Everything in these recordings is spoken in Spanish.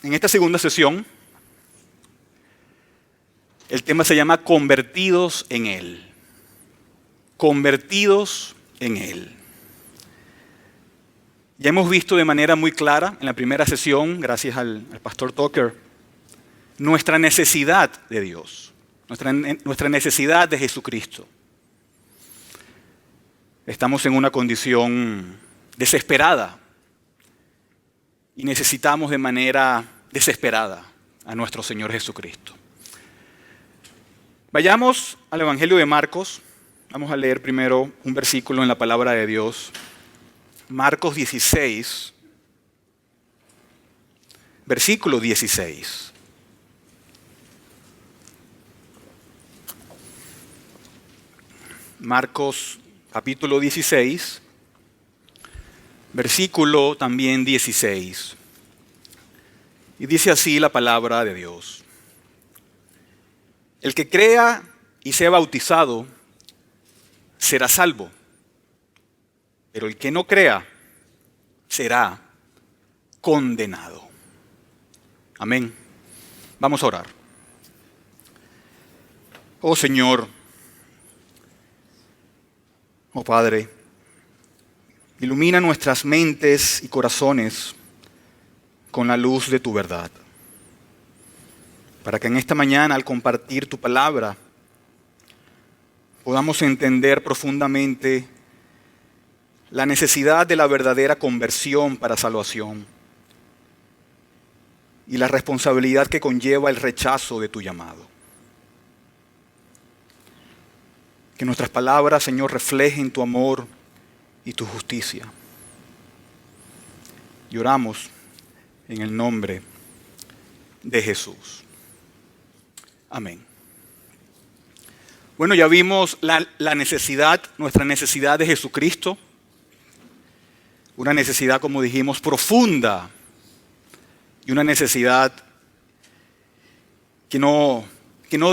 En esta segunda sesión, el tema se llama Convertidos en Él. Convertidos en Él. Ya hemos visto de manera muy clara en la primera sesión, gracias al pastor Tucker, nuestra necesidad de Dios, nuestra necesidad de Jesucristo. Estamos en una condición desesperada y necesitamos de manera desesperada a nuestro Señor Jesucristo. Vayamos al Evangelio de Marcos. Vamos a leer primero un versículo en la palabra de Dios. Marcos 16, versículo 16. Marcos capítulo 16, versículo también 16. Y dice así la palabra de Dios. El que crea y sea bautizado será salvo, pero el que no crea será condenado. Amén. Vamos a orar. Oh Señor, oh Padre, ilumina nuestras mentes y corazones con la luz de tu verdad, para que en esta mañana al compartir tu palabra podamos entender profundamente la necesidad de la verdadera conversión para salvación y la responsabilidad que conlleva el rechazo de tu llamado. Que nuestras palabras, Señor, reflejen tu amor y tu justicia. Y oramos en el nombre de Jesús. Amén. Bueno, ya vimos la necesidad, nuestra necesidad de Jesucristo. Una necesidad, como dijimos, profunda. Y una necesidad que no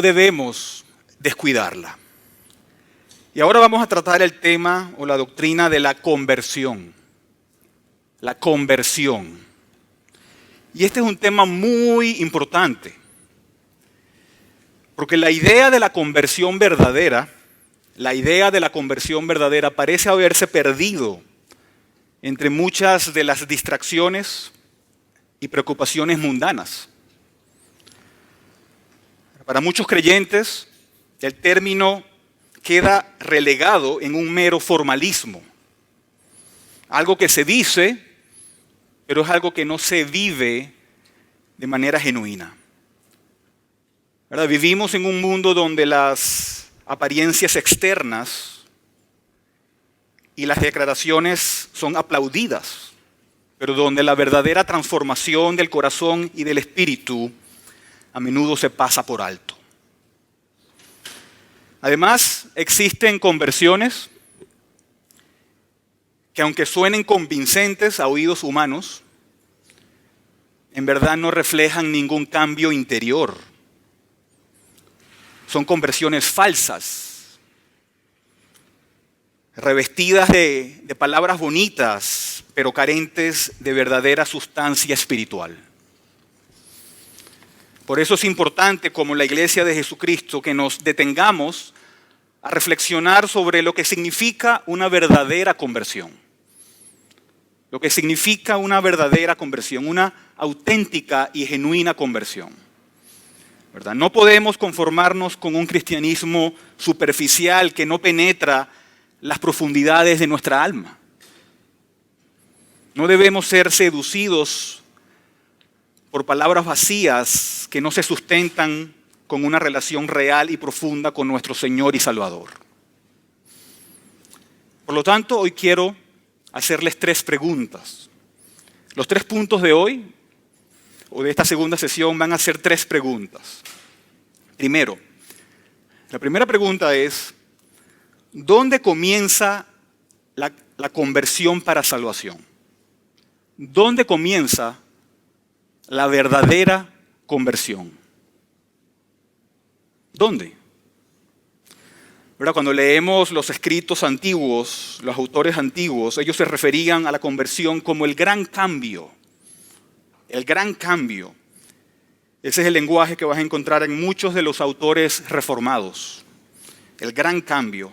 debemos descuidarla. Y ahora vamos a tratar el tema o la doctrina de la conversión. La conversión. Y este es un tema muy importante. Porque la idea de la conversión verdadera parece haberse perdido entre muchas de las distracciones y preocupaciones mundanas. Para muchos creyentes, el término queda relegado en un mero formalismo. Algo que se dice, pero es algo que no se vive de manera genuina. ¿Verdad? Vivimos en un mundo donde las apariencias externas y las declaraciones son aplaudidas, pero donde la verdadera transformación del corazón y del espíritu a menudo se pasa por alto. Además, existen conversiones que, aunque suenen convincentes a oídos humanos, en verdad no reflejan ningún cambio interior. Son conversiones falsas, revestidas de palabras bonitas, pero carentes de verdadera sustancia espiritual. Por eso es importante, como la Iglesia de Jesucristo, que nos detengamos a reflexionar sobre lo que significa una verdadera conversión. Lo que significa una verdadera conversión, una auténtica y genuina conversión. ¿Verdad? No podemos conformarnos con un cristianismo superficial que no penetra las profundidades de nuestra alma. No debemos ser seducidos por palabras vacías que no se sustentan con una relación real y profunda con nuestro Señor y Salvador. Por lo tanto, hoy quiero hacerles 3 preguntas. Los 3 puntos de hoy, o de esta segunda sesión, van a ser 3 preguntas. Primero, la primera pregunta es, ¿dónde comienza la conversión para salvación? ¿Dónde comienza la verdadera conversión? ¿Dónde? ¿Verdad? Cuando leemos los escritos antiguos, los autores antiguos, ellos se referían a la conversión como el gran cambio Ese es el lenguaje que vas a encontrar en muchos de los autores reformados. El gran cambio.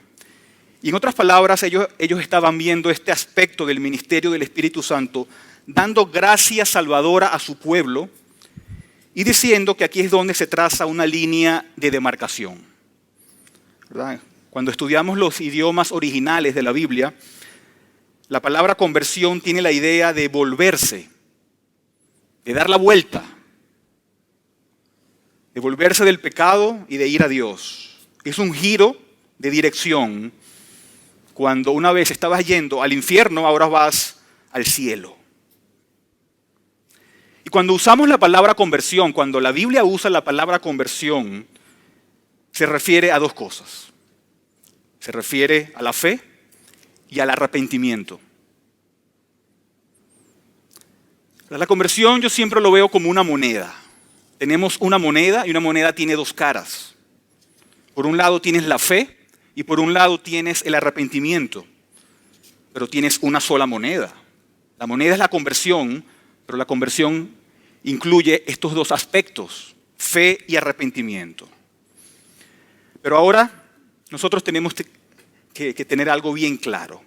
Y en otras palabras, ellos estaban viendo este aspecto del ministerio del Espíritu Santo, dando gracia salvadora a su pueblo y diciendo que aquí es donde se traza una línea de demarcación. ¿Verdad? Cuando estudiamos los idiomas originales de la Biblia, la palabra conversión tiene la idea de volverse, de dar la vuelta, de volverse del pecado y de ir a Dios. Es un giro de dirección. Cuando una vez estabas yendo al infierno, ahora vas al cielo. Y cuando usamos la palabra conversión, cuando la Biblia usa la palabra conversión, se refiere a dos cosas. Se refiere a la fe y al arrepentimiento. La conversión yo siempre lo veo como una moneda. Tenemos una moneda y una moneda tiene dos caras. Por un lado tienes la fe y por un lado tienes el arrepentimiento. Pero tienes una sola moneda. La moneda es la conversión, pero la conversión incluye estos dos aspectos, fe y arrepentimiento. Pero ahora nosotros tenemos que tener algo bien claro.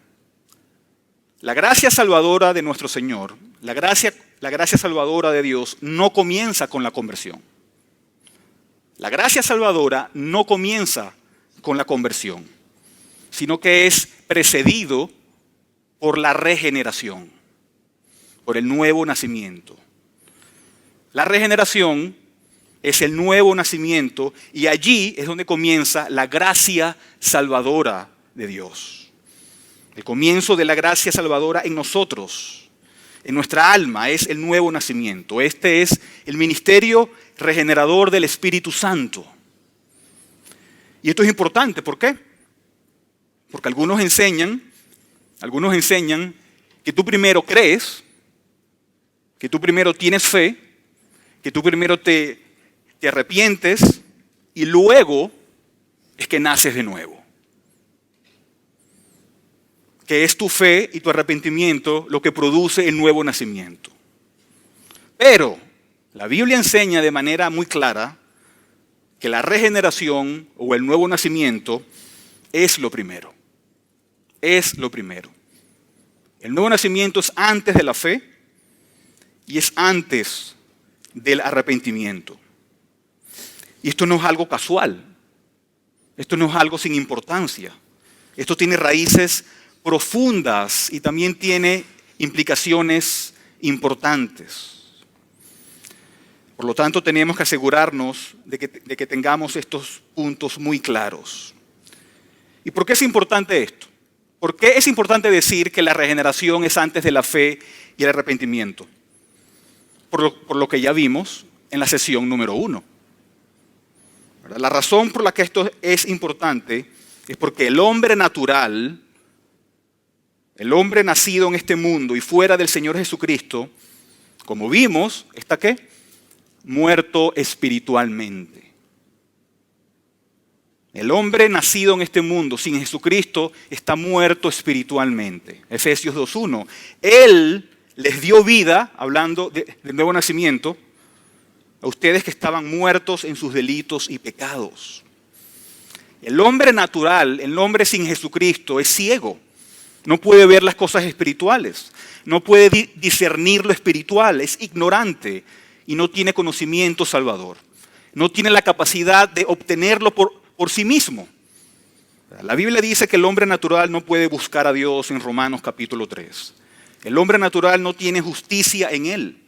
La gracia salvadora de nuestro Señor, la gracia salvadora de Dios no comienza con la conversión. La gracia salvadora no comienza con la conversión, sino que es precedido por la regeneración, por el nuevo nacimiento. La regeneración es el nuevo nacimiento y allí es donde comienza la gracia salvadora de Dios. El comienzo de la gracia salvadora en nosotros, en nuestra alma, es el nuevo nacimiento. Este es el ministerio regenerador del Espíritu Santo. Y esto es importante, ¿por qué? Porque algunos enseñan que tú primero crees, que tú primero tienes fe, que tú primero te arrepientes y luego es que naces de nuevo. Que es tu fe y tu arrepentimiento lo que produce el nuevo nacimiento. Pero la Biblia enseña de manera muy clara que la regeneración o el nuevo nacimiento es lo primero. Es lo primero. El nuevo nacimiento es antes de la fe y es antes del arrepentimiento. Y esto no es algo casual. Esto no es algo sin importancia. Esto tiene raíces profundas y también tiene implicaciones importantes. Por lo tanto, tenemos que asegurarnos de que tengamos estos puntos muy claros. ¿Y por qué es importante esto? ¿Por qué es importante decir que la regeneración es antes de la fe y el arrepentimiento? Por lo que ya vimos en la sesión número 1. La razón por la que esto es importante es porque el hombre natural, el hombre nacido en este mundo y fuera del Señor Jesucristo, como vimos, ¿está qué? Muerto espiritualmente. El hombre nacido en este mundo sin Jesucristo está muerto espiritualmente. Efesios 2:1. Él les dio vida, hablando del nuevo nacimiento, a ustedes que estaban muertos en sus delitos y pecados. El hombre natural, el hombre sin Jesucristo, es ciego. No puede ver las cosas espirituales. No puede discernir lo espiritual. Es ignorante y no tiene conocimiento salvador. No tiene la capacidad de obtenerlo por sí mismo. La Biblia dice que el hombre natural no puede buscar a Dios en Romanos capítulo 3. El hombre natural no tiene justicia en él.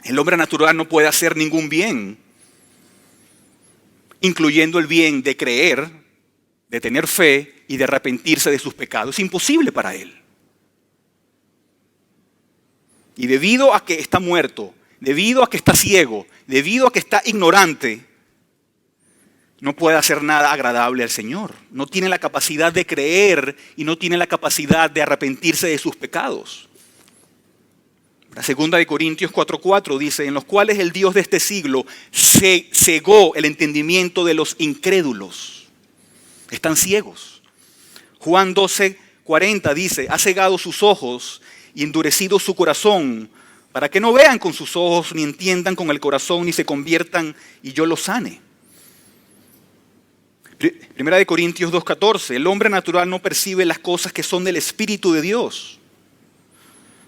El hombre natural no puede hacer ningún bien, incluyendo el bien de creer, de tener fe y de arrepentirse de sus pecados. Es imposible para él. Y debido a que está muerto, debido a que está ciego, debido a que está ignorante, no puede hacer nada agradable al Señor. No tiene la capacidad de creer y no tiene la capacidad de arrepentirse de sus pecados. La segunda de Corintios 4:4 dice, en los cuales el Dios de este siglo cegó el entendimiento de los incrédulos. Están ciegos. Juan 12:40 dice, ha cegado sus ojos y endurecido su corazón para que no vean con sus ojos, ni entiendan con el corazón, ni se conviertan y yo los sane. Primera de Corintios 2:14, el hombre natural no percibe las cosas que son del Espíritu de Dios.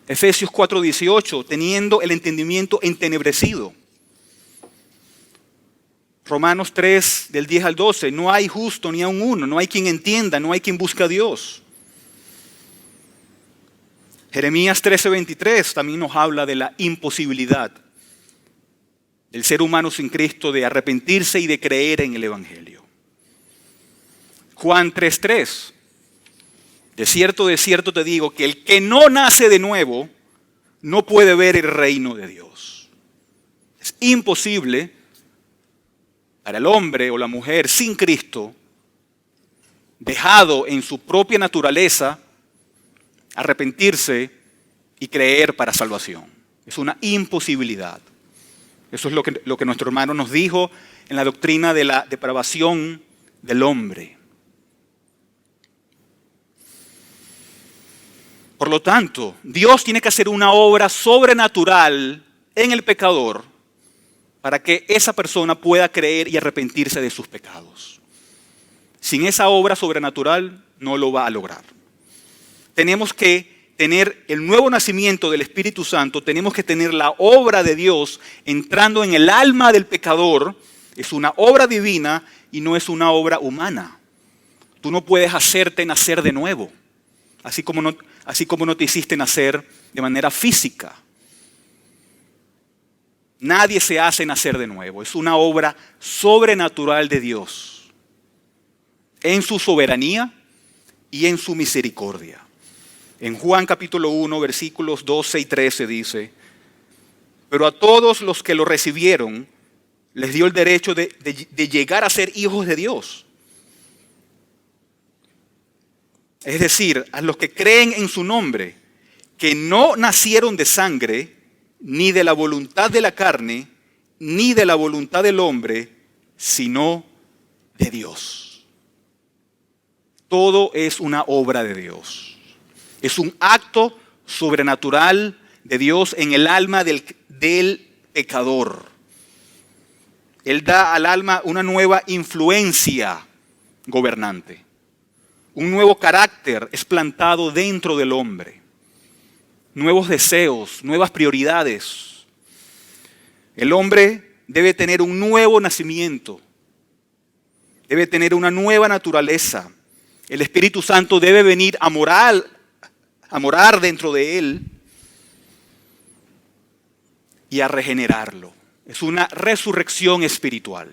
Efesios 4:18, teniendo el entendimiento entenebrecido. Romanos 3, del 10 al 12, no hay justo ni aun uno, no hay quien entienda, no hay quien busque a Dios. Jeremías 13:23 también nos habla de la imposibilidad del ser humano sin Cristo de arrepentirse y de creer en el Evangelio. Juan 3:3, de cierto te digo que el que no nace de nuevo no puede ver el reino de Dios. Es imposible para el hombre o la mujer sin Cristo, dejado en su propia naturaleza, arrepentirse y creer para salvación. Es una imposibilidad. Eso es lo que nuestro hermano nos dijo en la doctrina de la depravación del hombre. Por lo tanto, Dios tiene que hacer una obra sobrenatural en el pecador para que esa persona pueda creer y arrepentirse de sus pecados. Sin esa obra sobrenatural no lo va a lograr. Tenemos que tener el nuevo nacimiento del Espíritu Santo, tenemos que tener la obra de Dios entrando en el alma del pecador. Es una obra divina y no es una obra humana. Tú no puedes hacerte nacer de nuevo, así como no te hiciste nacer de manera física. Nadie se hace nacer de nuevo. Es una obra sobrenatural de Dios en su soberanía y en su misericordia. En Juan capítulo 1, versículos 12 y 13 dice, pero a todos los que lo recibieron les dio el derecho de llegar a ser hijos de Dios. Es decir, a los que creen en su nombre, que no nacieron de sangre, ni de la voluntad de la carne, ni de la voluntad del hombre, sino de Dios. Todo es una obra de Dios. Es un acto sobrenatural de Dios en el alma del pecador. Él da al alma una nueva influencia gobernante. Un nuevo carácter es plantado dentro del hombre. Nuevos deseos, nuevas prioridades. El hombre debe tener un nuevo nacimiento. Debe tener una nueva naturaleza. El Espíritu Santo debe venir a morar dentro de él y a regenerarlo. Es una resurrección espiritual.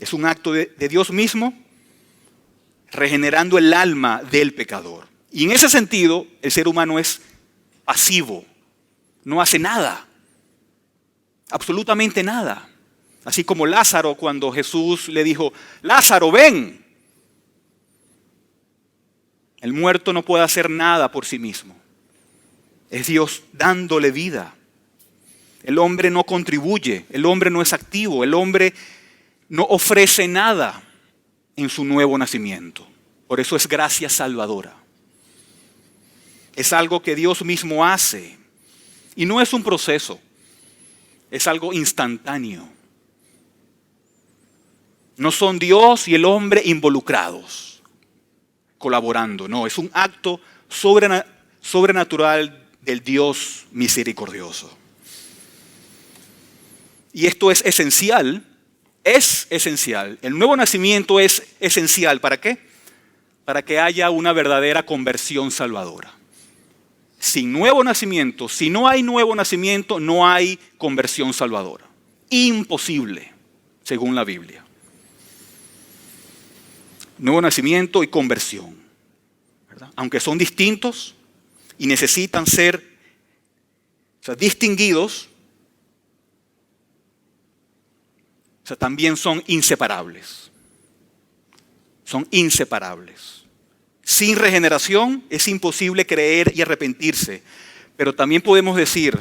Es un acto de Dios mismo regenerando el alma del pecador. Y en ese sentido, el ser humano es pasivo, no hace nada, absolutamente nada. Así como Lázaro, cuando Jesús le dijo, Lázaro, ven. El muerto no puede hacer nada por sí mismo. Es Dios dándole vida. El hombre no contribuye, el hombre no es activo, el hombre no ofrece nada en su nuevo nacimiento. Por eso es gracia salvadora. Es algo que Dios mismo hace. Y no es un proceso, es algo instantáneo. No son Dios y el hombre involucrados, colaborando. No, es un acto sobrenatural del Dios misericordioso. Y esto es esencial. Es esencial. El nuevo nacimiento es esencial. ¿Para qué? Para que haya una verdadera conversión salvadora. Sin nuevo nacimiento, si no hay nuevo nacimiento, no hay conversión salvadora. Imposible, según la Biblia. Nuevo nacimiento y conversión, ¿verdad? Aunque son distintos y necesitan ser distinguidos, también son inseparables. Son inseparables. Sin regeneración es imposible creer y arrepentirse. Pero también podemos decir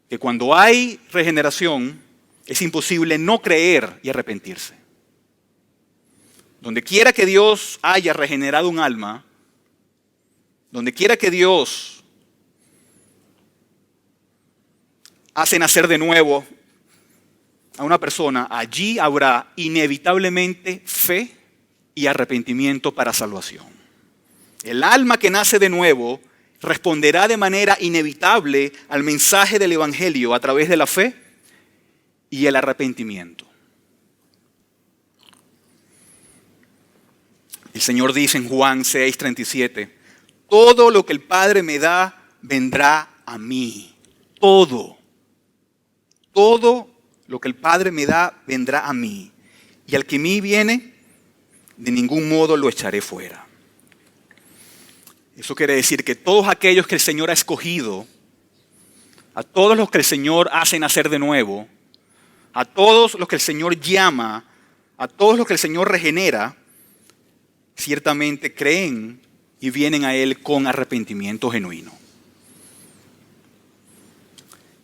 que cuando hay regeneración es imposible no creer y arrepentirse. Donde quiera que Dios haya regenerado un alma, donde quiera que Dios hace nacer de nuevo a una persona, allí habrá inevitablemente fe y arrepentimiento para salvación. El alma que nace de nuevo responderá de manera inevitable al mensaje del Evangelio a través de la fe y el arrepentimiento. El Señor dice en Juan 6:37, todo lo que el Padre me da vendrá a mí. Todo lo que el Padre me da vendrá a mí. Y al que a mí viene, de ningún modo lo echaré fuera. Eso quiere decir que todos aquellos que el Señor ha escogido, a todos los que el Señor hace nacer de nuevo, a todos los que el Señor llama, a todos los que el Señor regenera, ciertamente creen y vienen a Él con arrepentimiento genuino.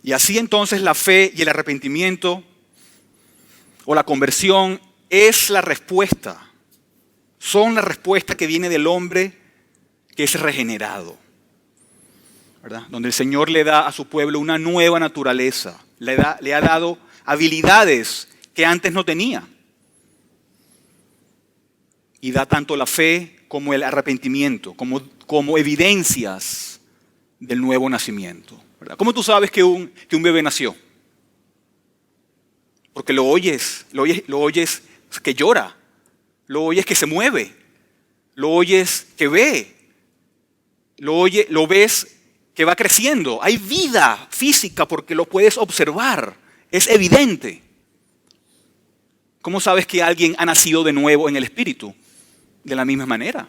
Y así entonces la fe y el arrepentimiento o la conversión es la respuesta, son la respuesta que viene del hombre que es regenerado, ¿verdad? Donde el Señor le da a su pueblo una nueva naturaleza, le ha dado habilidades que antes no tenía. Y da tanto la fe como el arrepentimiento, como evidencias del nuevo nacimiento, ¿verdad? ¿Cómo tú sabes que un bebé nació? Porque lo oyes que llora, lo oyes que se mueve, lo oyes que ve, lo ves que va creciendo. Hay vida física porque lo puedes observar, es evidente. ¿Cómo sabes que alguien ha nacido de nuevo en el Espíritu? De la misma manera.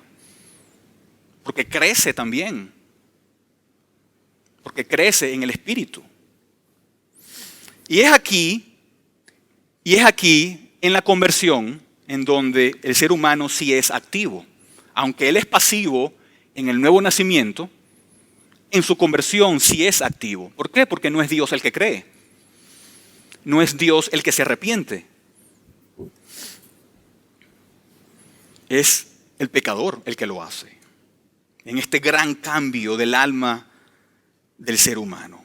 Porque crece también. Porque crece en el Espíritu. Y es aquí en la conversión en donde el ser humano sí es activo. Aunque él es pasivo en el nuevo nacimiento, en su conversión sí es activo. ¿Por qué? Porque no es Dios el que cree. No es Dios el que se arrepiente. Es el pecador el que lo hace. En este gran cambio del alma del ser humano.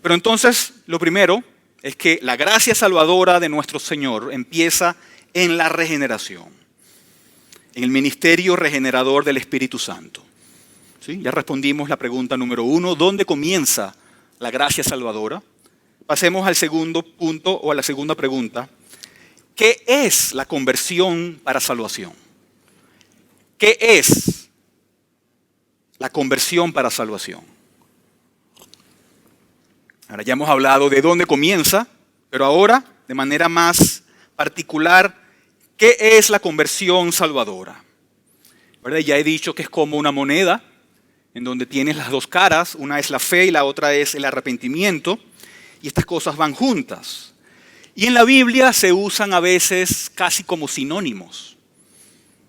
Pero entonces, lo primero es que la gracia salvadora de nuestro Señor empieza en la regeneración. En el ministerio regenerador del Espíritu Santo. ¿Sí? Ya respondimos la pregunta número 1. ¿Dónde comienza la gracia salvadora? Pasemos al segundo punto o a la segunda pregunta. ¿Qué es la conversión para salvación? ¿Qué es la conversión para salvación? Ahora ya hemos hablado de dónde comienza, pero ahora, de manera más particular, ¿qué es la conversión salvadora? ¿Verdad? Ya he dicho que es como una moneda, en donde tienes las dos caras, una es la fe y la otra es el arrepentimiento, y estas cosas van juntas. Y en la Biblia se usan a veces casi como sinónimos.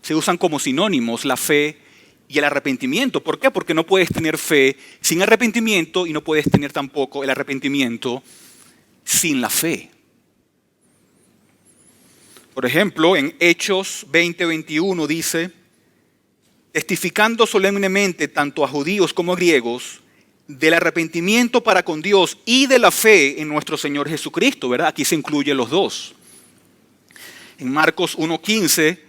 Se usan como sinónimos la fe y el arrepentimiento. ¿Por qué? Porque no puedes tener fe sin arrepentimiento y no puedes tener tampoco el arrepentimiento sin la fe. Por ejemplo, en Hechos 20:21 dice, testificando solemnemente tanto a judíos como a griegos del arrepentimiento para con Dios y de la fe en nuestro Señor Jesucristo, ¿verdad? Aquí se incluyen los dos. En Marcos 1:15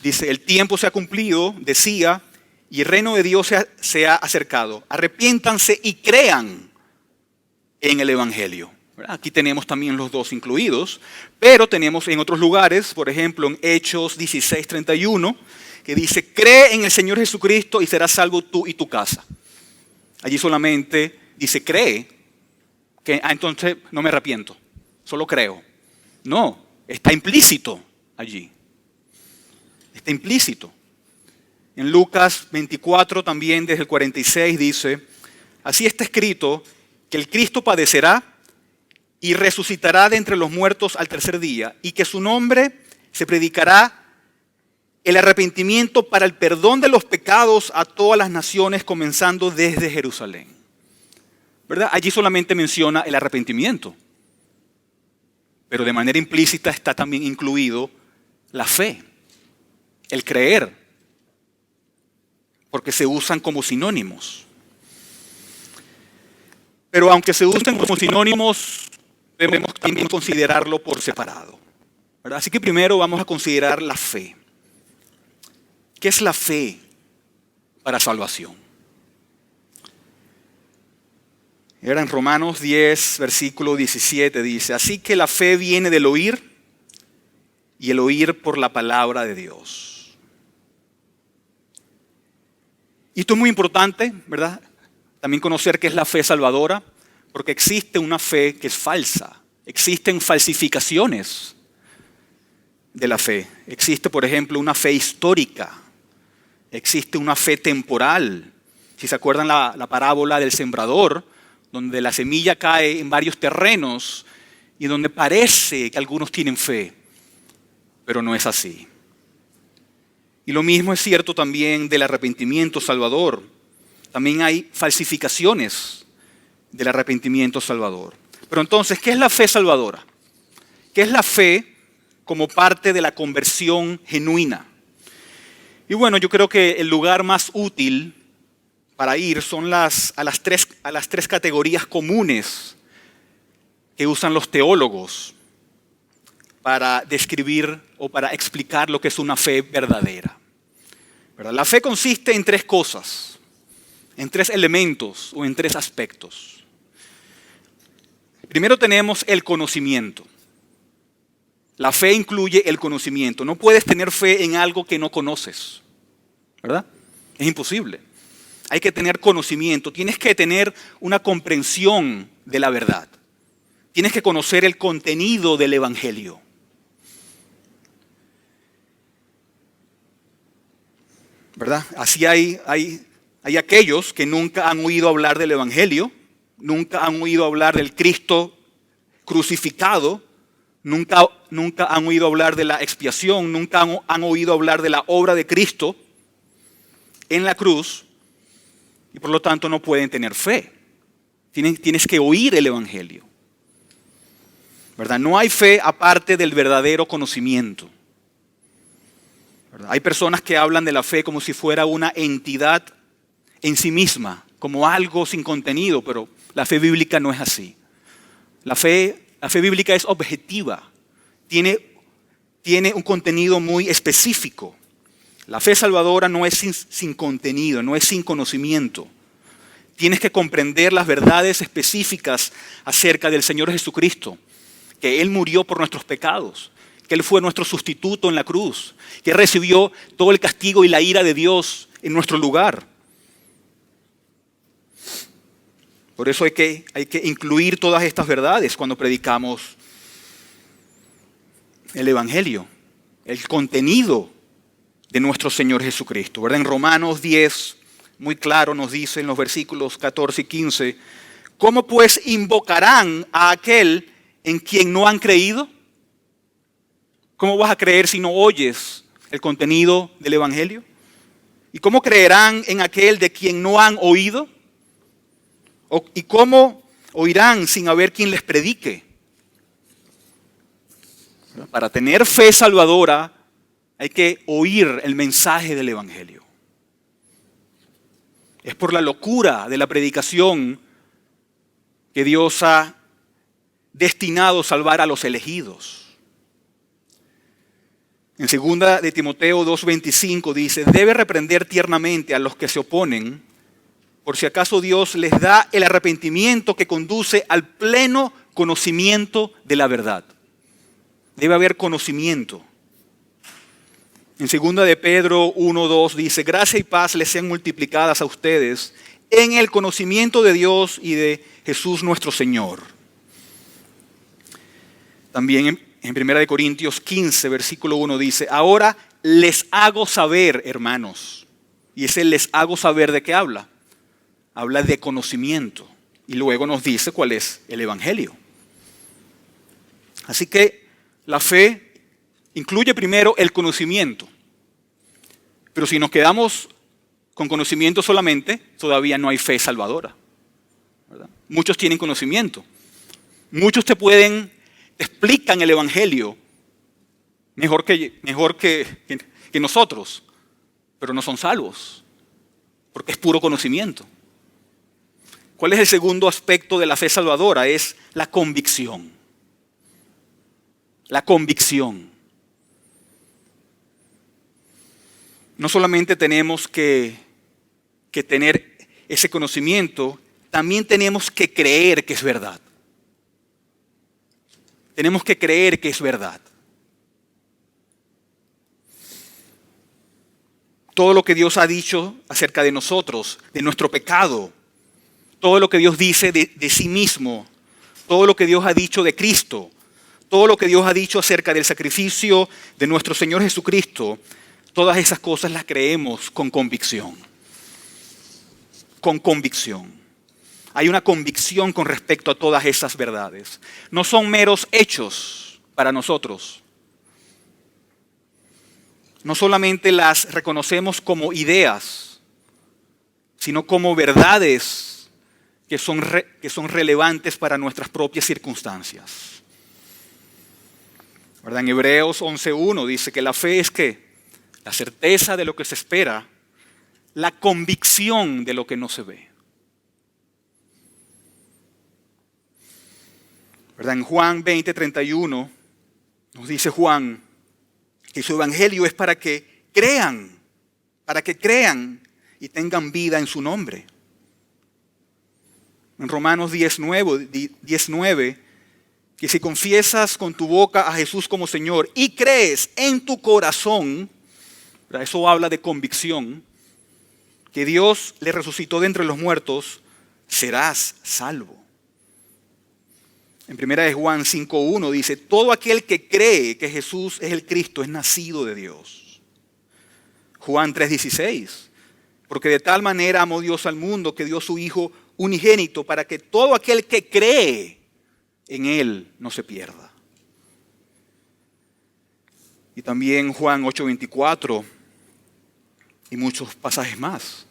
dice, el tiempo se ha cumplido, decía, y el reino de Dios se ha acercado. Arrepiéntanse y crean en el Evangelio. ¿Verdad? Aquí tenemos también los dos incluidos, pero tenemos en otros lugares, por ejemplo en Hechos 16:31, que dice, cree en el Señor Jesucristo y serás salvo tú y tu casa. Allí solamente dice, cree, que entonces no me arrepiento, solo creo. No, está implícito allí. Está implícito. En Lucas 24 también desde el 46 dice, así está escrito que el Cristo padecerá y resucitará de entre los muertos al tercer día y que su nombre se predicará el arrepentimiento para el perdón de los pecados a todas las naciones comenzando desde Jerusalén. ¿Verdad? Allí solamente menciona el arrepentimiento, pero de manera implícita está también incluido la fe, el creer, porque se usan como sinónimos. Pero aunque se usen como sinónimos, debemos también considerarlo por separado, ¿verdad? Así que primero vamos a considerar la fe. ¿Qué es la fe para salvación? Era en Romanos 10, versículo 17, dice: así que la fe viene del oír y el oír por la palabra de Dios. Y esto es muy importante, ¿verdad? También conocer qué es la fe salvadora, porque existe una fe que es falsa. Existen falsificaciones de la fe. Existe, por ejemplo, una fe histórica. Existe una fe temporal. Si se acuerdan la parábola del sembrador, donde la semilla cae en varios terrenos y donde parece que algunos tienen fe, pero no es así. Y lo mismo es cierto también del arrepentimiento salvador. También hay falsificaciones del arrepentimiento salvador. Pero entonces, ¿qué es la fe salvadora? ¿Qué es la fe como parte de la conversión genuina? Y bueno, yo creo que el lugar más útil para ir son a las tres categorías comunes que usan los teólogos para describir o para explicar lo que es una fe verdadera, ¿verdad? La fe consiste en tres cosas, en tres elementos o en tres aspectos. Primero tenemos el conocimiento. La fe incluye el conocimiento. No puedes tener fe en algo que no conoces, ¿verdad? Es imposible. Hay que tener conocimiento. Tienes que tener una comprensión de la verdad. Tienes que conocer el contenido del Evangelio. ¿Verdad? Así hay aquellos que nunca han oído hablar del Evangelio, nunca han oído hablar del Cristo crucificado, nunca han oído hablar de la expiación, nunca han oído hablar de la obra de Cristo en la cruz y por lo tanto no pueden tener fe. Tienes que oír el Evangelio, ¿verdad? No hay fe aparte del verdadero conocimiento, ¿verdad? Hay personas que hablan de la fe como si fuera una entidad en sí misma, como algo sin contenido, pero la fe bíblica no es así. La fe bíblica es objetiva, tiene un contenido muy específico. La fe salvadora no es sin contenido, no es sin conocimiento. Tienes que comprender las verdades específicas acerca del Señor Jesucristo, que Él murió por nuestros pecados, que Él fue nuestro sustituto en la cruz, que Él recibió todo el castigo y la ira de Dios en nuestro lugar. Por eso hay que incluir todas estas verdades cuando predicamos el Evangelio, el contenido de nuestro Señor Jesucristo, ¿verdad? En Romanos 10, muy claro nos dice en los versículos 14 y 15, ¿cómo pues invocarán a aquel en quien no han creído? ¿Cómo vas a creer si no oyes el contenido del Evangelio? ¿Y cómo creerán en aquel de quien no han oído? ¿Y cómo oirán sin haber quien les predique? Para tener fe salvadora hay que oír el mensaje del Evangelio. Es por la locura de la predicación que Dios ha destinado a salvar a los elegidos. En 2 de Timoteo 2:25 dice, debe reprender tiernamente a los que se oponen, por si acaso Dios les da el arrepentimiento que conduce al pleno conocimiento de la verdad. Debe haber conocimiento. En 2 de Pedro 1:2 dice, gracia y paz les sean multiplicadas a ustedes en el conocimiento de Dios y de Jesús nuestro Señor. También en 1 Corintios 15, versículo 1 dice, ahora les hago saber, hermanos. Y ese les hago saber, ¿de qué habla? Habla de conocimiento. Y luego nos dice cuál es el Evangelio. Así que la fe incluye primero el conocimiento. Pero si nos quedamos con conocimiento solamente, todavía no hay fe salvadora, ¿verdad? Muchos tienen conocimiento. Muchos te explican el Evangelio mejor que nosotros, pero no son salvos, porque es puro conocimiento. ¿Cuál es el segundo aspecto de la fe salvadora? Es la convicción. La convicción. No solamente tenemos que tener ese conocimiento, también tenemos que creer que es verdad. Tenemos que creer que es verdad. Todo lo que Dios ha dicho acerca de nosotros, de nuestro pecado, todo lo que Dios dice de sí mismo, todo lo que Dios ha dicho de Cristo, todo lo que Dios ha dicho acerca del sacrificio de nuestro Señor Jesucristo, todas esas cosas las creemos con convicción. Con convicción. Hay una convicción con respecto a todas esas verdades. No son meros hechos para nosotros. No solamente las reconocemos como ideas, sino como verdades que son relevantes para nuestras propias circunstancias. ¿Verdad? En Hebreos 11:1 dice que la fe es ¿qué? La certeza de lo que se espera, la convicción de lo que no se ve. ¿Verdad? En Juan 20:31 nos dice Juan que su evangelio es para que crean y tengan vida en su nombre. En Romanos 19, que si confiesas con tu boca a Jesús como Señor y crees en tu corazón, ¿verdad? Eso habla de convicción, que Dios le resucitó de entre los muertos, serás salvo. En 1 Juan 5:1 dice, todo aquel que cree que Jesús es el Cristo es nacido de Dios. Juan 3:16, porque de tal manera amó Dios al mundo que dio su Hijo unigénito para que todo aquel que cree en Él no se pierda. Y también Juan 8:24 y muchos pasajes más.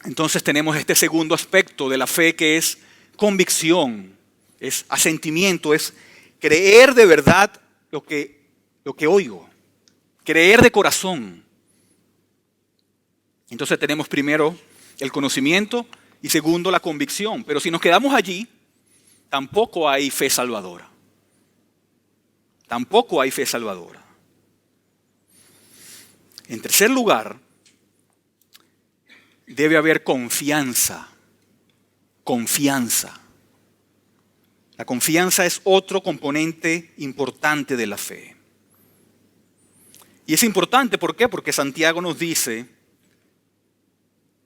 Entonces tenemos este segundo aspecto de la fe que es convicción, es asentimiento, es creer de verdad lo que oigo, creer de corazón. Entonces tenemos primero el conocimiento y segundo la convicción. Pero si nos quedamos allí, tampoco hay fe salvadora. Tampoco hay fe salvadora. En tercer lugar, debe haber confianza. Confianza. La confianza es otro componente importante de la fe. Y es importante, ¿por qué? Porque Santiago nos dice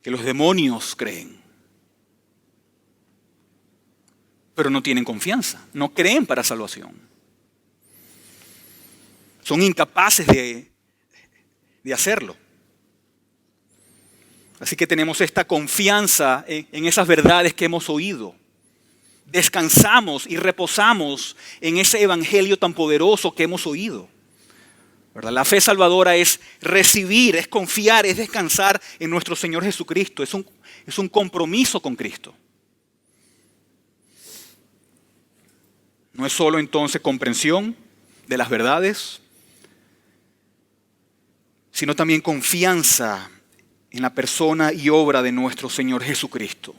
que los demonios creen, pero no tienen confianza, no creen para salvación. Son incapaces de hacerlo. Así que tenemos esta confianza en esas verdades que hemos oído. Descansamos y reposamos en ese evangelio tan poderoso que hemos oído. ¿Verdad? La fe salvadora es recibir, es confiar, es descansar en nuestro Señor Jesucristo. Es un compromiso con Cristo. No es solo entonces comprensión de las verdades, sino también confianza en la persona y obra de nuestro Señor Jesucristo.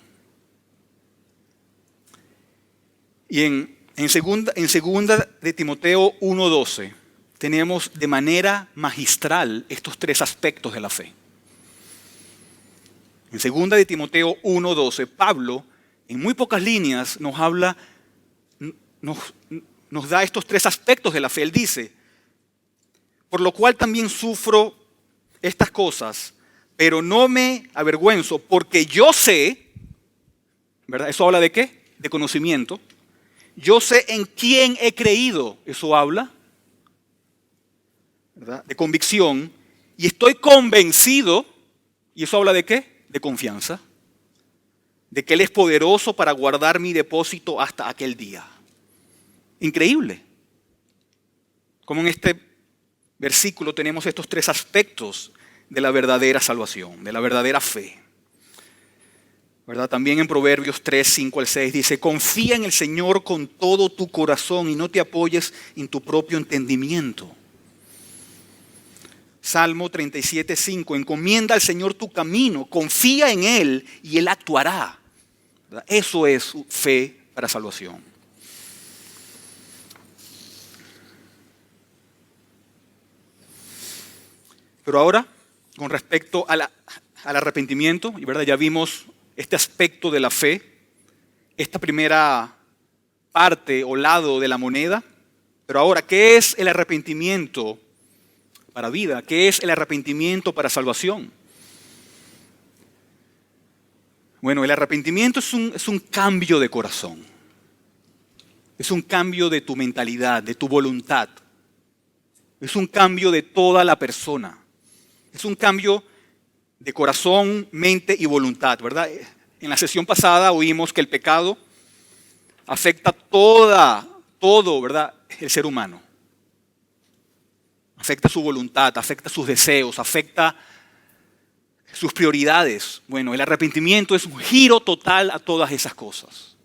Y en segunda de Timoteo 1:12 tenemos de manera magistral estos tres aspectos de la fe. En segunda de Timoteo 1:12, Pablo, en muy pocas líneas, nos habla, nos da estos tres aspectos de la fe. Él dice, por lo cual también sufro estas cosas, pero no me avergüenzo, porque yo sé, ¿verdad? ¿Eso habla de qué? De conocimiento. Yo sé en quién he creído. Eso habla, ¿verdad? De convicción. Y estoy convencido, ¿y eso habla de qué? De confianza. De que Él es poderoso para guardar mi depósito hasta aquel día. Increíble. Como en este versículo tenemos estos tres aspectos de la verdadera salvación, de la verdadera fe. ¿Verdad? También en Proverbios 3:5-6 dice, confía en el Señor con todo tu corazón y no te apoyes en tu propio entendimiento. Salmo 37:5, encomienda al Señor tu camino, confía en Él y Él actuará. ¿Verdad? Eso es fe para salvación. Pero ahora, con respecto al arrepentimiento, y verdad, ya vimos este aspecto de la fe, esta primera parte o lado de la moneda. Pero ahora, ¿qué es el arrepentimiento para vida? ¿Qué es el arrepentimiento para salvación? Bueno, el arrepentimiento es un cambio de corazón. Es un cambio de tu mentalidad, de tu voluntad. Es un cambio de toda la persona. Es un cambio de corazón, mente y voluntad, ¿verdad? En la sesión pasada oímos que el pecado afecta todo, ¿verdad? El ser humano. Afecta su voluntad, afecta sus deseos, afecta sus prioridades. Bueno, el arrepentimiento es un giro total a todas esas cosas.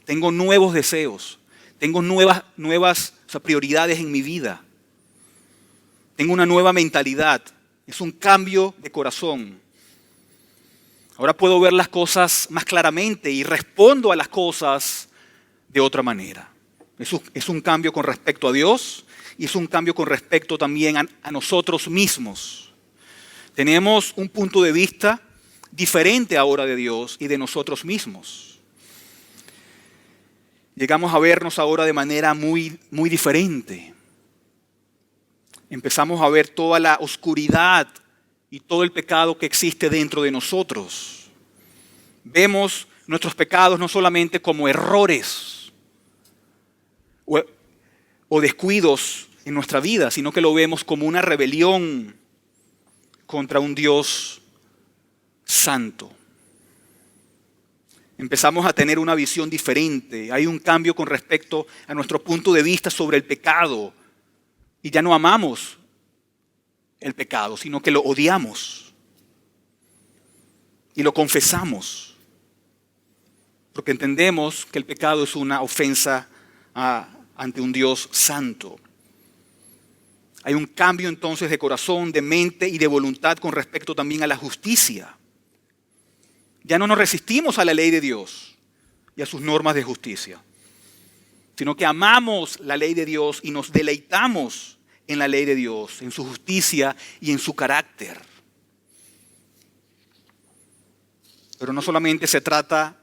Tengo nuevos deseos, tengo nuevas prioridades en mi vida. Tengo una nueva mentalidad. Es un cambio de corazón. Ahora puedo ver las cosas más claramente y respondo a las cosas de otra manera. Es un cambio con respecto a Dios y es un cambio con respecto también a nosotros mismos. Tenemos un punto de vista diferente ahora de Dios y de nosotros mismos. Llegamos a vernos ahora de manera muy, muy diferente. Empezamos a ver toda la oscuridad y todo el pecado que existe dentro de nosotros. Vemos nuestros pecados no solamente como errores o descuidos en nuestra vida, sino que lo vemos como una rebelión contra un Dios santo. Empezamos a tener una visión diferente. Hay un cambio con respecto a nuestro punto de vista sobre el pecado. Y ya no amamos el pecado, sino que lo odiamos. Y lo confesamos. Porque entendemos que el pecado es una ofensa ante un Dios santo. Hay un cambio entonces de corazón, de mente y de voluntad con respecto también a la justicia. Ya no nos resistimos a la ley de Dios y a sus normas de justicia, sino que amamos la ley de Dios y nos deleitamos en la ley de Dios, en su justicia y en su carácter. Pero no solamente se trata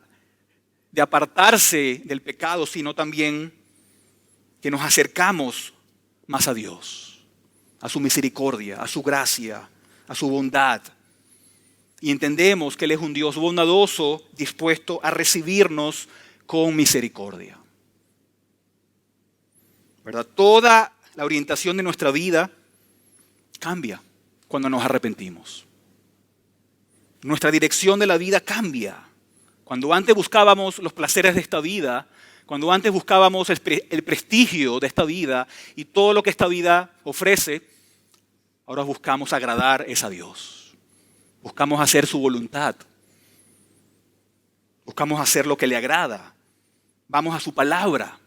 de apartarse del pecado, sino también que nos acercamos más a Dios, a su misericordia, a su gracia, a su bondad. Y entendemos que Él es un Dios bondadoso, dispuesto a recibirnos con misericordia. ¿Verdad? Toda la orientación de nuestra vida cambia cuando nos arrepentimos. Nuestra dirección de la vida cambia. Cuando antes buscábamos los placeres de esta vida, cuando antes buscábamos el prestigio de esta vida y todo lo que esta vida ofrece, ahora buscamos agradar a Dios. Buscamos hacer su voluntad. Buscamos hacer lo que le agrada. Vamos a su palabra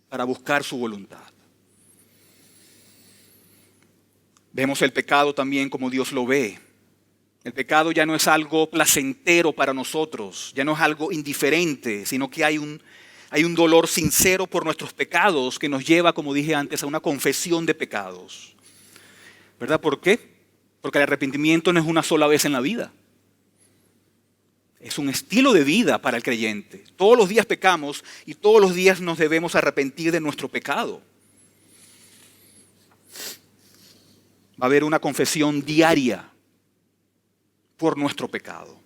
para buscar su voluntad. Vemos el pecado también como Dios lo ve. El pecado ya no es algo placentero para nosotros, ya no es algo indiferente, sino que hay un dolor sincero por nuestros pecados que nos lleva, como dije antes, a una confesión de pecados. ¿Verdad? ¿Por qué? Porque el arrepentimiento no es una sola vez en la vida. Es un estilo de vida para el creyente. Todos los días pecamos y todos los días nos debemos arrepentir de nuestro pecado. Va a haber una confesión diaria por nuestro pecado.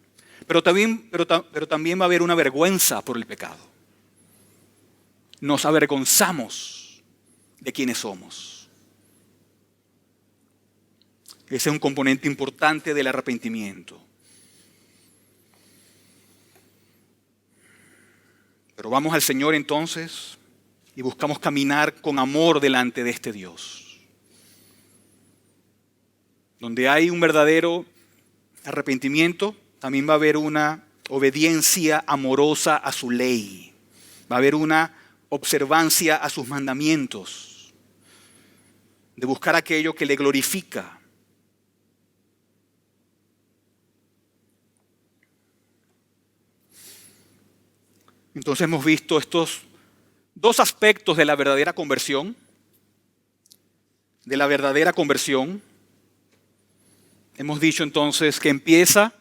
Pero también va a haber una vergüenza por el pecado. Nos avergonzamos de quienes somos. Ese es un componente importante del arrepentimiento. Pero vamos al Señor entonces y buscamos caminar con amor delante de este Dios. Donde hay un verdadero arrepentimiento, también va a haber una obediencia amorosa a su ley. Va a haber una observancia a sus mandamientos. De buscar aquello que le glorifica. Entonces hemos visto estos dos aspectos de la verdadera conversión. Hemos dicho entonces que empieza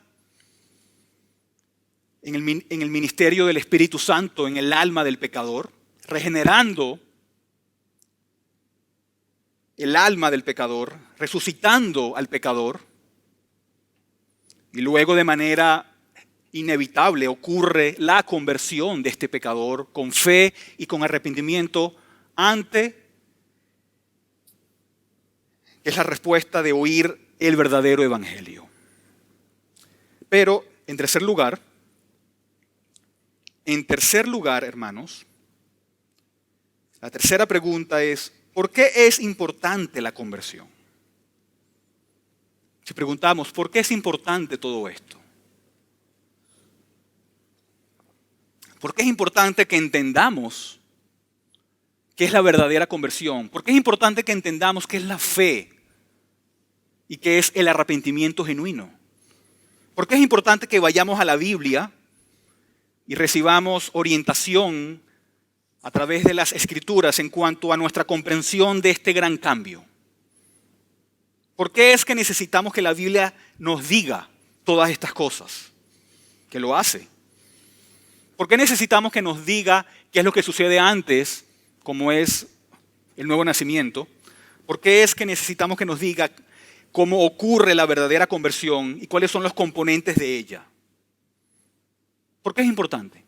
en el ministerio del Espíritu Santo, en el alma del pecador, regenerando el alma del pecador, resucitando al pecador, y luego de manera inevitable ocurre la conversión de este pecador con fe y con arrepentimiento ante, que es la respuesta de oír el verdadero evangelio. Pero en tercer lugar, hermanos, la tercera pregunta es, ¿por qué es importante la conversión? Si preguntamos, ¿por qué es importante todo esto? ¿Por qué es importante que entendamos qué es la verdadera conversión? ¿Por qué es importante que entendamos qué es la fe y qué es el arrepentimiento genuino? ¿Por qué es importante que vayamos a la Biblia y recibamos orientación a través de las Escrituras en cuanto a nuestra comprensión de este gran cambio? ¿Por qué es que necesitamos que la Biblia nos diga todas estas cosas? Que lo hace. ¿Por qué necesitamos que nos diga qué es lo que sucede antes, como es el nuevo nacimiento? ¿Por qué es que necesitamos que nos diga cómo ocurre la verdadera conversión y cuáles son los componentes de ella? ¿Por qué es importante?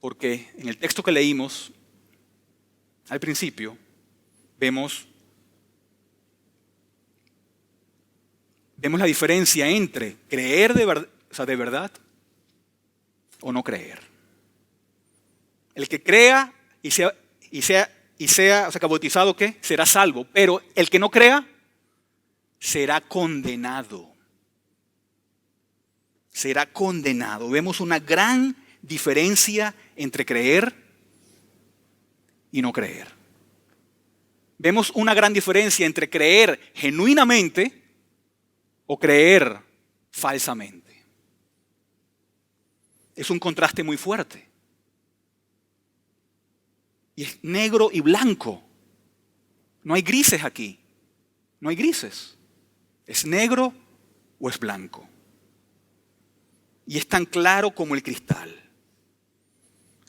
Porque en el texto que leímos al principio vemos la diferencia entre creer de verdad o no creer. El que crea y sea bautizado, ¿qué? Será salvo, pero el que no crea será condenado. Será condenado. Vemos una gran diferencia entre creer y no creer. Vemos una gran diferencia entre creer genuinamente o creer falsamente. Es un contraste muy fuerte. Y es negro y blanco. No hay grises aquí. No hay grises. Es negro o es blanco. Y es tan claro como el cristal.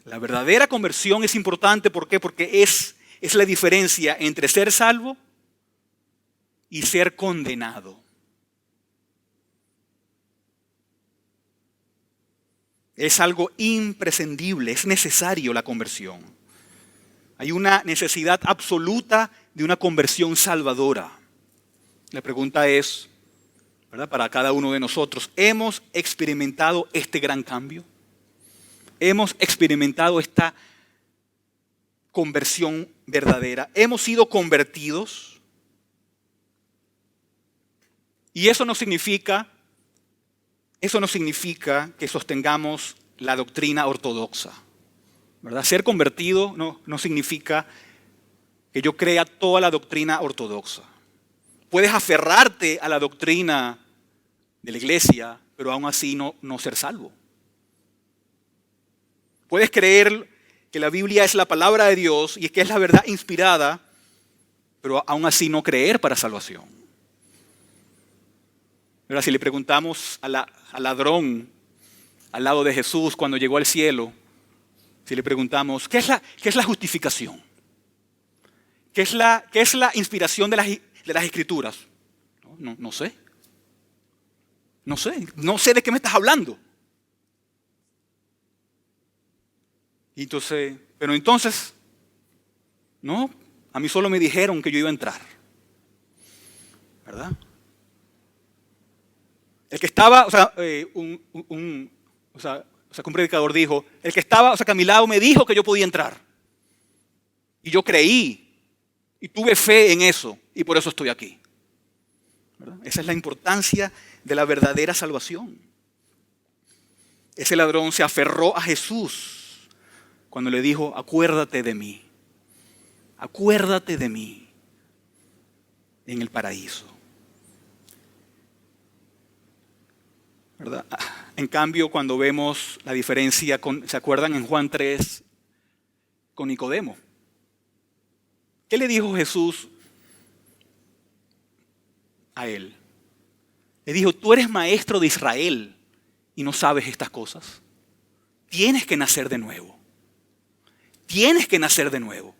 La verdadera conversión es importante. ¿Por qué? Porque es la diferencia entre ser salvo y ser condenado. Es algo imprescindible, es necesario la conversión. Hay una necesidad absoluta de una conversión salvadora. La pregunta es, ¿verdad?, para cada uno de nosotros, ¿hemos experimentado este gran cambio? ¿Hemos experimentado esta conversión verdadera? ¿Hemos sido convertidos? Y eso no significa que sostengamos la doctrina ortodoxa, ¿verdad? Ser convertido no significa que yo crea toda la doctrina ortodoxa. Puedes aferrarte a la doctrina de la iglesia, pero aún así no ser salvo. Puedes creer que la Biblia es la palabra de Dios y que es la verdad inspirada, pero aún así no creer para salvación. Pero si le preguntamos al ladrón al lado de Jesús cuando llegó al cielo, si le preguntamos, ¿qué es la justificación? ¿Qué es la inspiración de las Escrituras? No sé. No sé de qué me estás hablando. Pero entonces, no, a mí solo me dijeron que yo iba a entrar. ¿Verdad? El que estaba, un predicador dijo, el que estaba, que a mi lado me dijo que yo podía entrar. Y yo creí y tuve fe en eso y por eso estoy aquí. ¿Verdad? Esa es la importancia de la verdadera salvación. Ese ladrón se aferró a Jesús cuando le dijo, acuérdate de mí en el paraíso. ¿Verdad? En cambio, cuando vemos la diferencia, ¿se acuerdan en Juan 3 con Nicodemo? ¿Qué le dijo Jesús a él? Le dijo, tú eres maestro de Israel y no sabes estas cosas. Tienes que nacer de nuevo. Tienes que nacer de nuevo.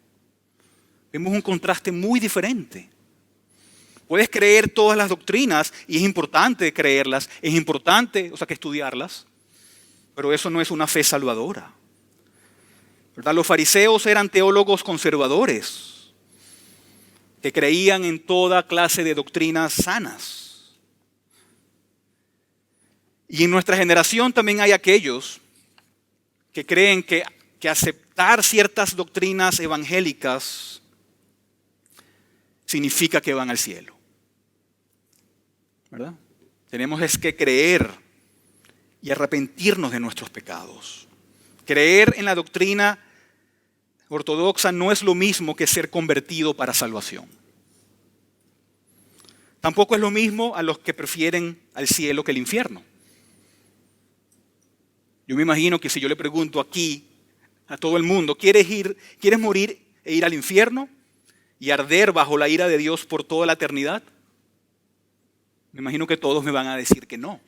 Vemos un contraste muy diferente. Puedes creer todas las doctrinas y es importante creerlas, es importante, que estudiarlas, pero eso no es una fe salvadora. ¿Verdad? Los fariseos eran teólogos conservadores que creían en toda clase de doctrinas sanas. Y en nuestra generación también hay aquellos que creen que aceptar ciertas doctrinas evangélicas significa que van al cielo. ¿Verdad? Tenemos que creer y arrepentirnos de nuestros pecados. Creer en la doctrina ortodoxa no es lo mismo que ser convertido para salvación. Tampoco es lo mismo a los que prefieren al cielo que el infierno. Yo me imagino que si yo le pregunto aquí a todo el mundo, ¿quieres morir e ir al infierno y arder bajo la ira de Dios por toda la eternidad? Me imagino que todos me van a decir que no.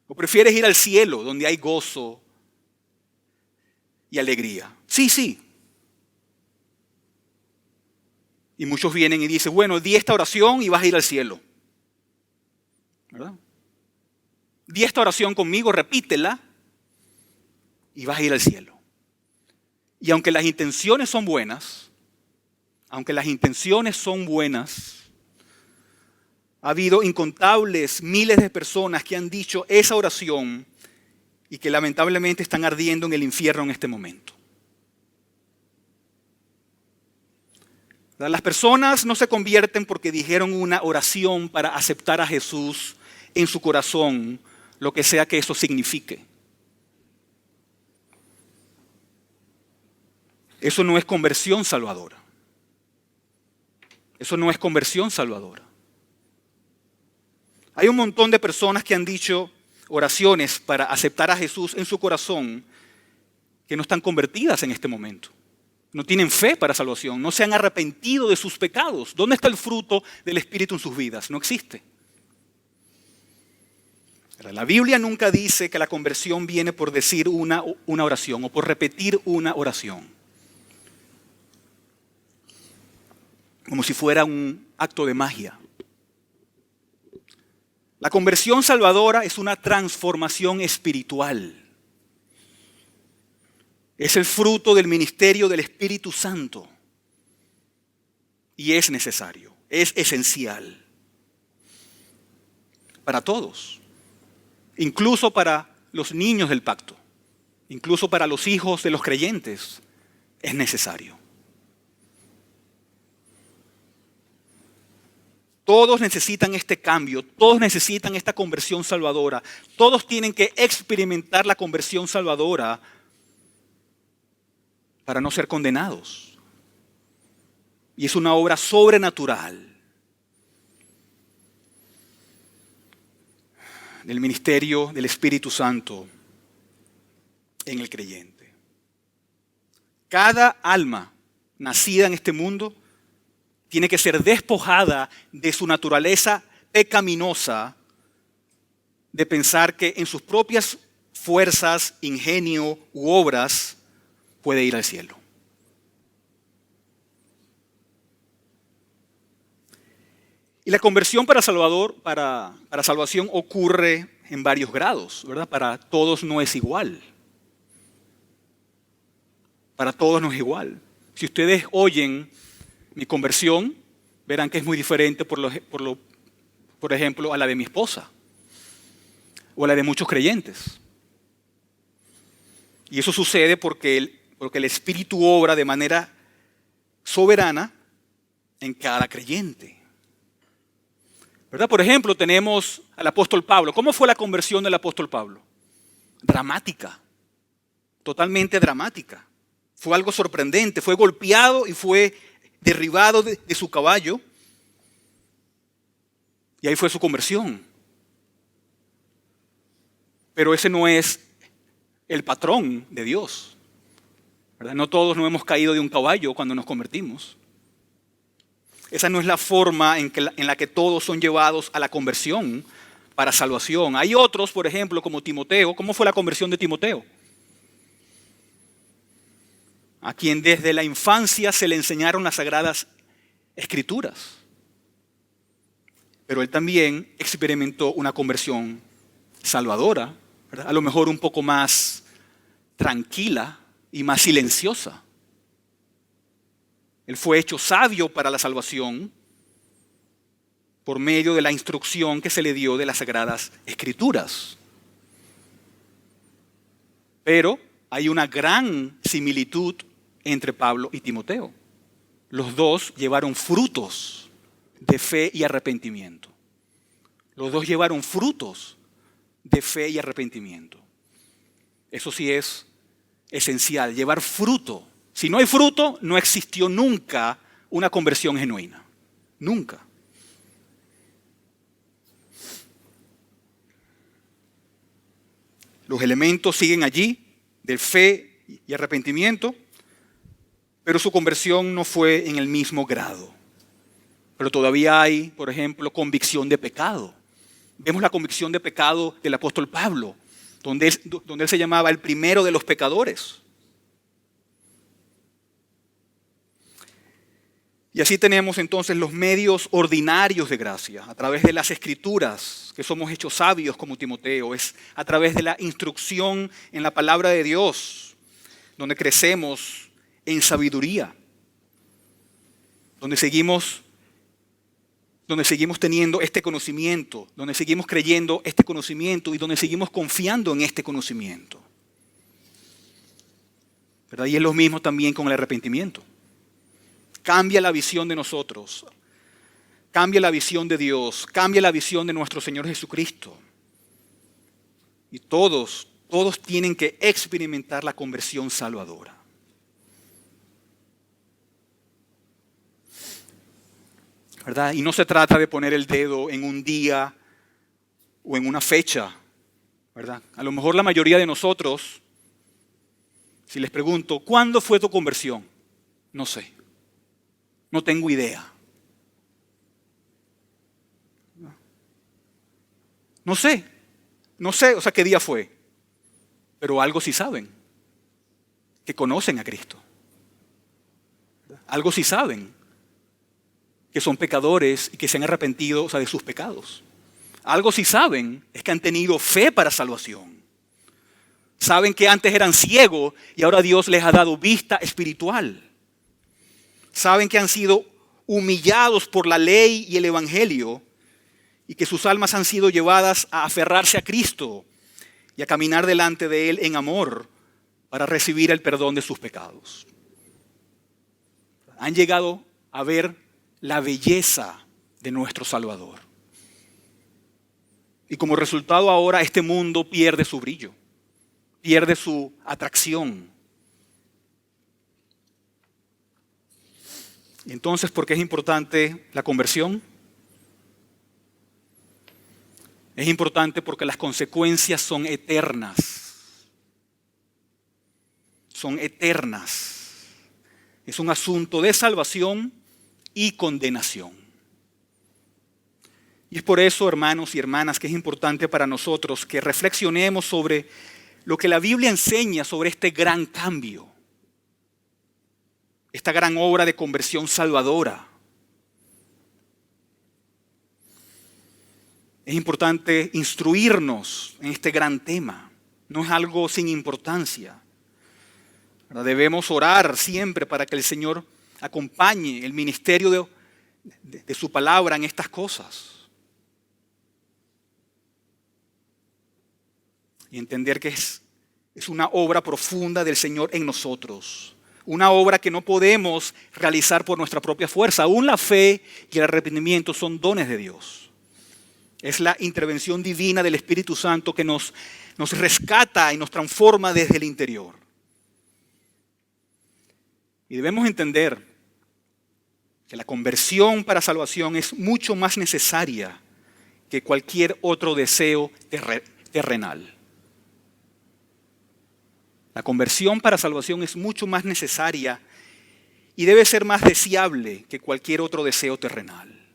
¿O prefieres ir al cielo donde hay gozo y alegría? Sí, sí. Y muchos vienen y dicen, bueno, di esta oración y vas a ir al cielo. ¿Verdad? Di esta oración conmigo, repítela y vas a ir al cielo. Y aunque las intenciones son buenas, ha habido incontables miles de personas que han dicho esa oración y que lamentablemente están ardiendo en el infierno en este momento. Las personas no se convierten porque dijeron una oración para aceptar a Jesús en su corazón, lo que sea que eso signifique. Eso no es conversión salvadora. Eso no es conversión salvadora. Hay un montón de personas que han dicho oraciones para aceptar a Jesús en su corazón que no están convertidas en este momento. No tienen fe para salvación, no se han arrepentido de sus pecados. ¿Dónde está el fruto del Espíritu en sus vidas? No existe. La Biblia nunca dice que la conversión viene por decir una oración o por repetir una oración. Como si fuera un acto de magia. La conversión salvadora es una transformación espiritual. Es el fruto del ministerio del Espíritu Santo. Y es necesario, es esencial. Para todos. Incluso para los niños del pacto. Incluso para los hijos de los creyentes. Es necesario. Todos necesitan este cambio, todos necesitan esta conversión salvadora. Todos tienen que experimentar la conversión salvadora para no ser condenados. Y es una obra sobrenatural del ministerio del Espíritu Santo en el creyente. Cada alma nacida en este mundo tiene que ser despojada de su naturaleza pecaminosa de pensar que en sus propias fuerzas, ingenio u obras puede ir al cielo. Y la conversión para salvación ocurre en varios grados, ¿verdad? Para todos no es igual. Para todos no es igual. Si ustedes oyen mi conversión, verán que es muy diferente, por ejemplo, a la de mi esposa o a la de muchos creyentes. Y eso sucede porque el Espíritu obra de manera soberana en cada creyente. ¿Verdad? Por ejemplo, tenemos al apóstol Pablo. ¿Cómo fue la conversión del apóstol Pablo? Dramática, totalmente dramática. Fue algo sorprendente, fue golpeado y fue derribado de su caballo. Y ahí fue su conversión. Pero ese no es el patrón de Dios, ¿verdad? No todos nos hemos caído de un caballo cuando nos convertimos. Esa no es la forma en la que todos son llevados a la conversión para salvación. Hay otros, por ejemplo, como Timoteo. ¿Cómo fue la conversión de Timoteo? A quien desde la infancia se le enseñaron las sagradas escrituras. Pero él también experimentó una conversión salvadora, ¿verdad? A lo mejor un poco más tranquila y más silenciosa. Él fue hecho sabio para la salvación por medio de la instrucción que se le dio de las sagradas escrituras. Pero hay una gran similitud entre Pablo y Timoteo. Los dos llevaron frutos de fe y arrepentimiento. Los dos llevaron frutos de fe y arrepentimiento. Eso sí es esencial, llevar fruto. Si no hay fruto, no existió nunca una conversión genuina. Nunca. Los elementos siguen allí, de fe y arrepentimiento, pero su conversión no fue en el mismo grado. Pero todavía hay, por ejemplo, convicción de pecado. Vemos la convicción de pecado del apóstol Pablo, donde él se llamaba el primero de los pecadores. Y así tenemos entonces los medios ordinarios de gracia, a través de las escrituras, que somos hechos sabios como Timoteo, es a través de la instrucción en la palabra de Dios, donde crecemos en sabiduría, donde seguimos teniendo este conocimiento, donde seguimos creyendo este conocimiento y donde seguimos confiando en este conocimiento. ¿Verdad? Y es lo mismo también con el arrepentimiento. Cambia la visión de nosotros, cambia la visión de Dios, cambia la visión de nuestro Señor Jesucristo. Y todos tienen que experimentar la conversión salvadora. ¿Verdad? Y no se trata de poner el dedo en un día o en una fecha, ¿verdad? A lo mejor la mayoría de nosotros, si les pregunto, ¿cuándo fue tu conversión? No sé. No tengo idea. No sé, o sea, qué día fue. Pero algo sí saben, que conocen a Cristo. Algo sí saben, que son pecadores y que se han arrepentido, o sea, de sus pecados. Algo sí saben, es que han tenido fe para salvación. Saben que antes eran ciegos y ahora Dios les ha dado vista espiritual. Saben que han sido humillados por la ley y el evangelio y que sus almas han sido llevadas a aferrarse a Cristo y a caminar delante de Él en amor para recibir el perdón de sus pecados. Han llegado a ver la belleza de nuestro Salvador. Y como resultado ahora este mundo pierde su brillo, pierde su atracción. Entonces, ¿por qué es importante la conversión? Es importante porque las consecuencias son eternas. Son eternas. Es un asunto de salvación y condenación. Y es por eso, hermanos y hermanas, que es importante para nosotros que reflexionemos sobre lo que la Biblia enseña sobre este gran cambio. Esta gran obra de conversión salvadora. Es importante instruirnos en este gran tema. No es algo sin importancia. Debemos orar siempre para que el Señor acompañe el ministerio de su palabra en estas cosas. Y entender que es una obra profunda del Señor en nosotros. Una obra que no podemos realizar por nuestra propia fuerza. Aún la fe y el arrepentimiento son dones de Dios. Es la intervención divina del Espíritu Santo que nos rescata y nos transforma desde el interior. Y debemos entender que la conversión para salvación es mucho más necesaria que cualquier otro deseo terrenal. La conversión para salvación es mucho más necesaria y debe ser más deseable que cualquier otro deseo terrenal.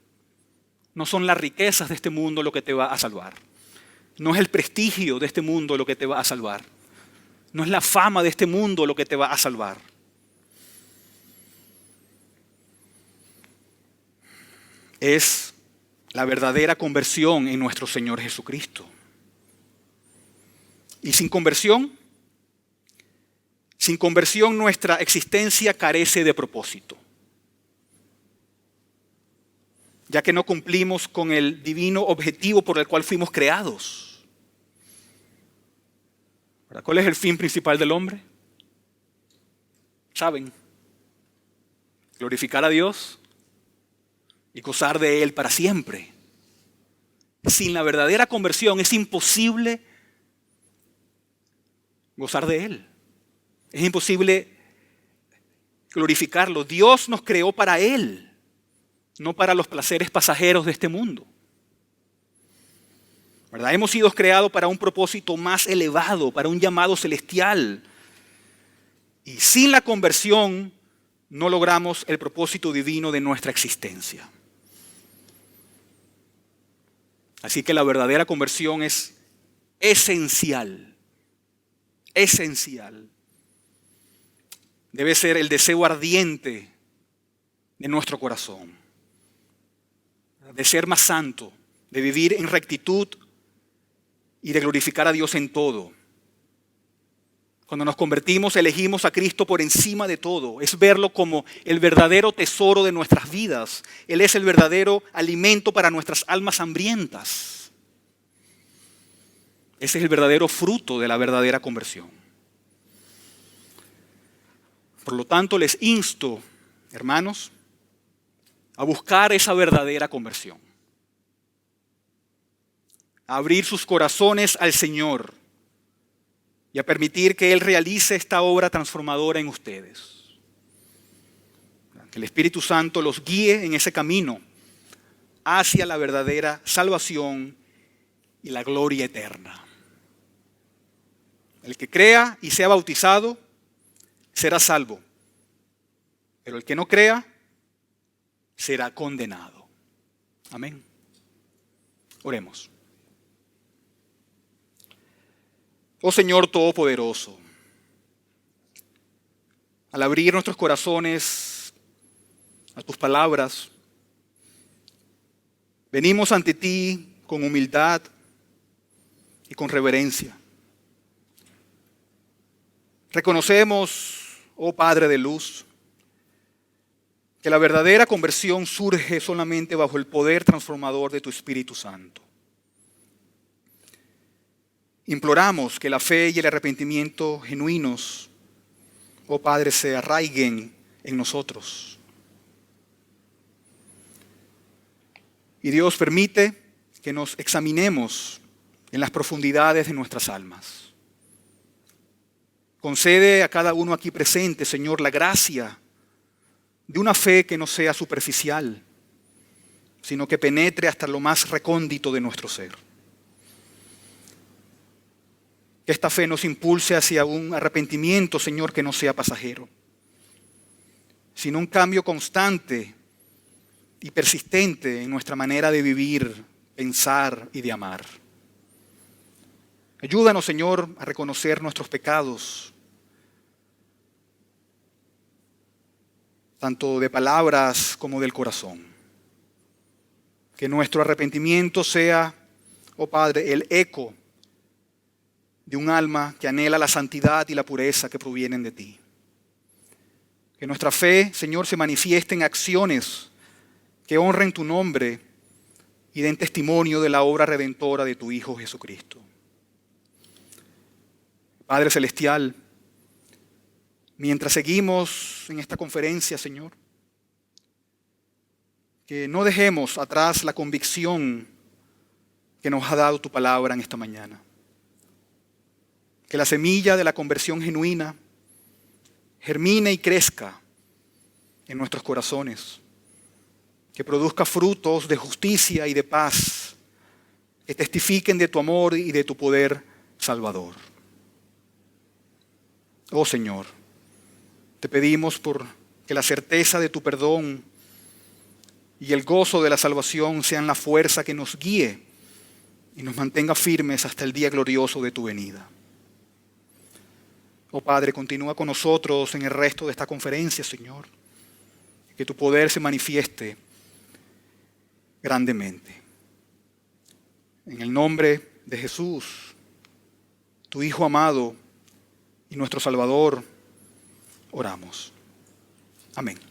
No son las riquezas de este mundo lo que te va a salvar. No es el prestigio de este mundo lo que te va a salvar. No es la fama de este mundo lo que te va a salvar. Es la verdadera conversión en nuestro Señor Jesucristo. Y sin conversión nuestra existencia carece de propósito, ya que no cumplimos con el divino objetivo por el cual fuimos creados. ¿Cuál es el fin principal del hombre? ¿Saben? Glorificar a Dios y gozar de Él para siempre. Sin la verdadera conversión es imposible gozar de Él. Es imposible glorificarlo. Dios nos creó para Él, no para los placeres pasajeros de este mundo. ¿Verdad? Hemos sido creados para un propósito más elevado, para un llamado celestial. Y sin la conversión no logramos el propósito divino de nuestra existencia. Así que la verdadera conversión es esencial. Esencial. Debe ser el deseo ardiente de nuestro corazón. De ser más santo, de vivir en rectitud y de glorificar a Dios en todo. Cuando nos convertimos, elegimos a Cristo por encima de todo. Es verlo como el verdadero tesoro de nuestras vidas. Él es el verdadero alimento para nuestras almas hambrientas. Ese es el verdadero fruto de la verdadera conversión. Por lo tanto, les insto, hermanos, a buscar esa verdadera conversión. A abrir sus corazones al Señor y a permitir que Él realice esta obra transformadora en ustedes. Que el Espíritu Santo los guíe en ese camino hacia la verdadera salvación y la gloria eterna. El que crea y sea bautizado será salvo, pero el que no crea será condenado. Amén. Oremos. Oh Señor Todopoderoso, al abrir nuestros corazones a tus palabras, venimos ante ti con humildad y con reverencia. Reconocemos, oh Padre de luz, que la verdadera conversión surge solamente bajo el poder transformador de tu Espíritu Santo. Imploramos que la fe y el arrepentimiento genuinos, oh Padre, se arraiguen en nosotros. Y Dios permite que nos examinemos en las profundidades de nuestras almas. Concede a cada uno aquí presente, Señor, la gracia de una fe que no sea superficial, sino que penetre hasta lo más recóndito de nuestro ser. Que esta fe nos impulse hacia un arrepentimiento, Señor, que no sea pasajero, sino un cambio constante y persistente en nuestra manera de vivir, pensar y de amar. Ayúdanos, Señor, a reconocer nuestros pecados, tanto de palabras como del corazón. Que nuestro arrepentimiento sea, oh Padre, el eco de un alma que anhela la santidad y la pureza que provienen de ti. Que nuestra fe, Señor, se manifieste en acciones que honren tu nombre y den testimonio de la obra redentora de tu Hijo Jesucristo. Padre Celestial, mientras seguimos en esta conferencia, Señor, que no dejemos atrás la convicción que nos ha dado tu palabra en esta mañana. Que la semilla de la conversión genuina germine y crezca en nuestros corazones. Que produzca frutos de justicia y de paz, que testifiquen de tu amor y de tu poder salvador. Oh Señor, te pedimos por que la certeza de tu perdón y el gozo de la salvación sean la fuerza que nos guíe y nos mantenga firmes hasta el día glorioso de tu venida. Oh Padre, continúa con nosotros en el resto de esta conferencia, Señor. Que tu poder se manifieste grandemente. En el nombre de Jesús, tu Hijo amado y nuestro Salvador, oramos. Amén.